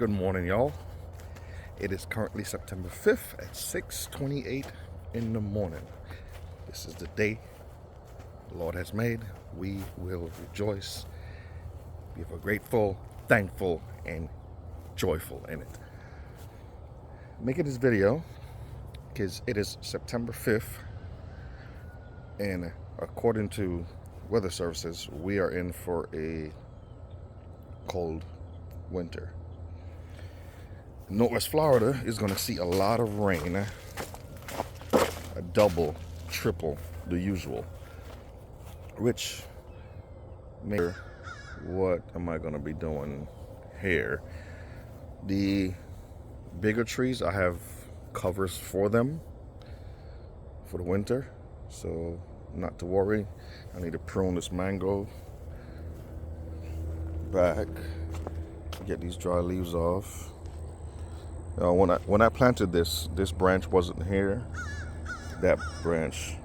Good morning, y'all. It is currently September 5th at 6:28 in the morning. This is the day the Lord has made. We will rejoice, be grateful, thankful, and joyful in it. Making this video because it is September 5th, and according to weather services, we are in for a cold winter. Northwest Florida is going to see a lot of rain, a double, triple the usual, which may, what am I going to be doing here? The bigger trees, I have covers for them for the winter, so not to worry. I need to prune this mango back, get these dry leaves off. When I planted this branch wasn't here. That branch,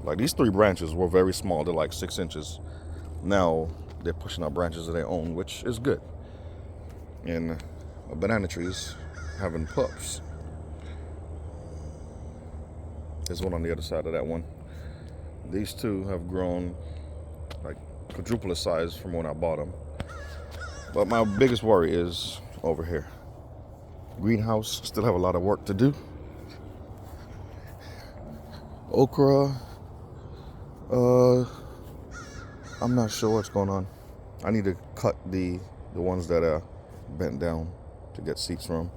like these three branches were very small. They're like 6 inches. Now they're pushing out branches of their own, which is good. And banana trees having pups. There's one on the other side of that one. These two have grown like quadruple the size from when I bought them. But my biggest worry is over here. Greenhouse, still have a lot of work to do. Okra, I'm not sure what's going on. I need to cut the ones that are bent down to get seeds from.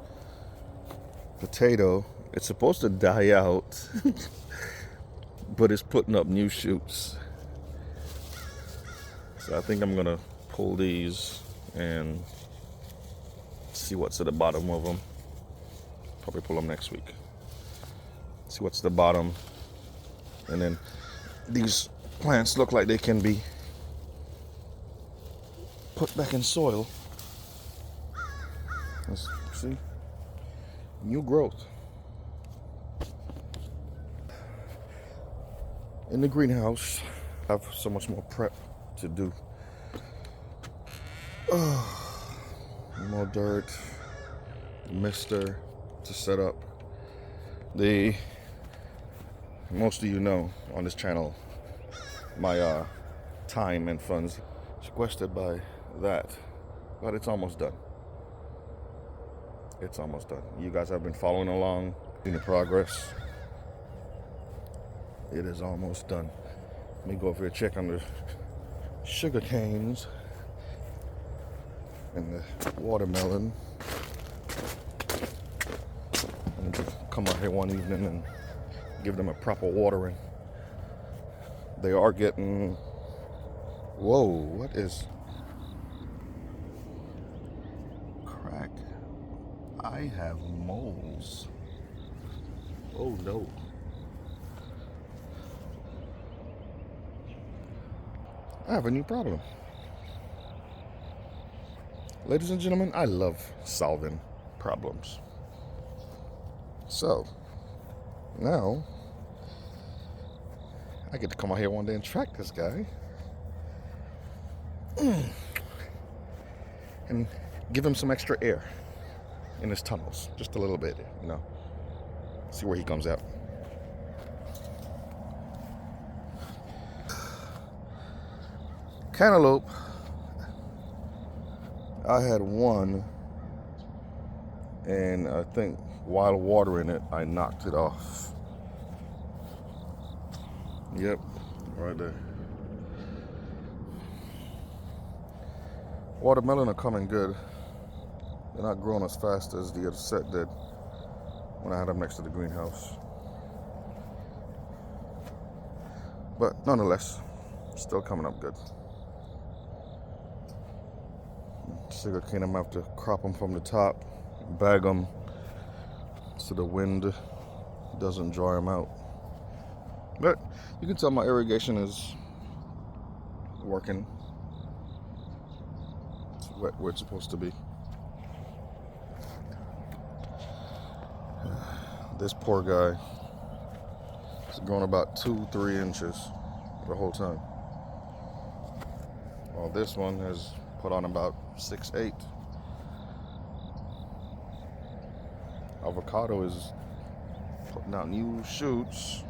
Potato, it's supposed to die out, but it's putting up new shoots. So I think I'm gonna pull these and see what's at the bottom of them. Probably pull them next week. See what's the bottom. And then these plants look like they can be put back in soil. Let's see. New growth. In the greenhouse, I have so much more prep to do. More dirt, mister to set up. Most of you know on this channel, my time and funds sequestered by that, but it's almost done. It's almost done. You guys have been following along in the progress. It is almost done. Let me go over here and check on the sugar canes and the watermelon. I'm gonna come out here one evening and give them a proper watering. They are getting, whoa, what is crack? I have moles. Oh no. I have a new problem. Ladies and gentlemen, I love solving problems. So, now, I get to come out here one day and track this guy. And give him some extra air in his tunnels. Just a little bit, you know. See where he comes out. Cantaloupe, I had one, and I think while watering it, I knocked it off. Yep, right there. Watermelon are coming good. They're not growing as fast as the other set did when I had them next to the greenhouse. But nonetheless, still coming up good. Sugarcane, I'm gonna have to crop them from the top, bag them so the wind doesn't dry them out. But you can tell my irrigation is working. It's wet where it's supposed to be. This poor guy has grown about 2-3 inches the whole time. While this one has put on about 6-8. avocado is putting out new shoots.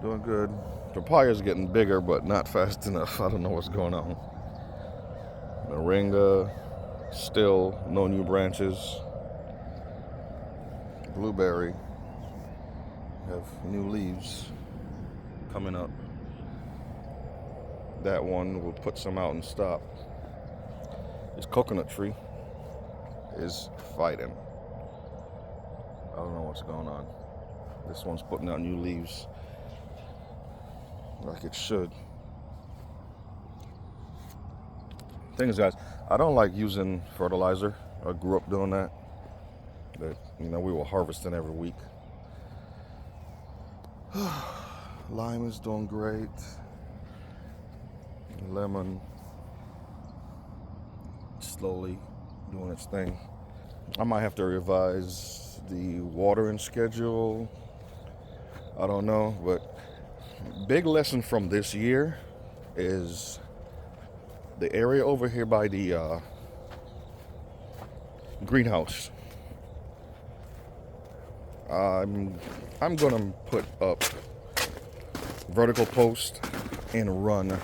Doing good. Papaya's getting bigger, but not fast enough. I don't know what's going on. Moringa, still no new branches. Blueberry have new leaves coming up. That one will put some out and stop. This coconut tree is fighting. I don't know what's going on. This one's putting out new leaves like it should. Thing is, guys, I don't like using fertilizer. I grew up doing that. But, you know, we were harvesting every week. Lime is doing great. Lemon slowly doing its thing. I might have to revise the watering schedule. I don't know, but big lesson from this year is the area over here by the greenhouse. I'm gonna put up vertical post and run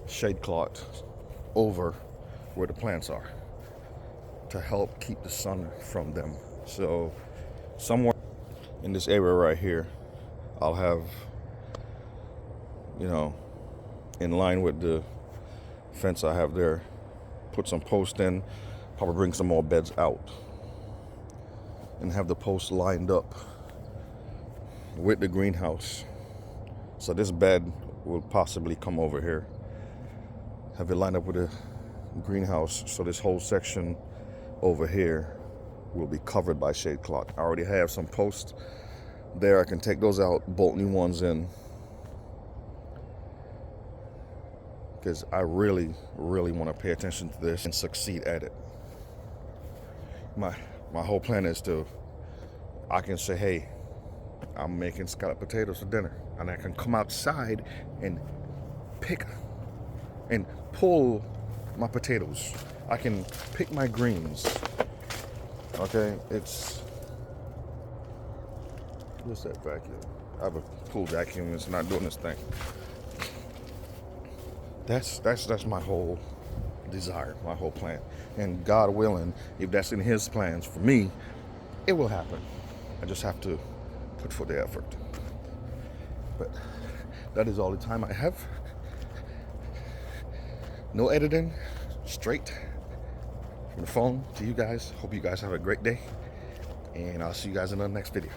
shade cloth over where the plants are to help keep the sun from them. So somewhere in this area right here, I'll have, you know, in line with the fence I have there, put some posts in, probably bring some more beds out, and have the posts lined up with the greenhouse. So this bed will possibly come over here. Have it lined up with the greenhouse, so this whole section over here will be covered by shade cloth. I already have some posts there. I can take those out, bolt new ones in, because I really want to pay attention to this and succeed at it. My whole plan is I can say, hey, I'm making scalloped potatoes for dinner, and I can come outside and pick and pull my potatoes. I can pick my greens. Okay, what's that vacuum? I have a pool vacuum. It's not doing this thing. That's my whole desire, my whole plan. And God willing, if that's in His plans for me, it will happen. I just have to put forth the effort. But that is all the time I have. No editing, straight from the phone to you guys. Hope you guys have a great day, and I'll see you guys in the next video.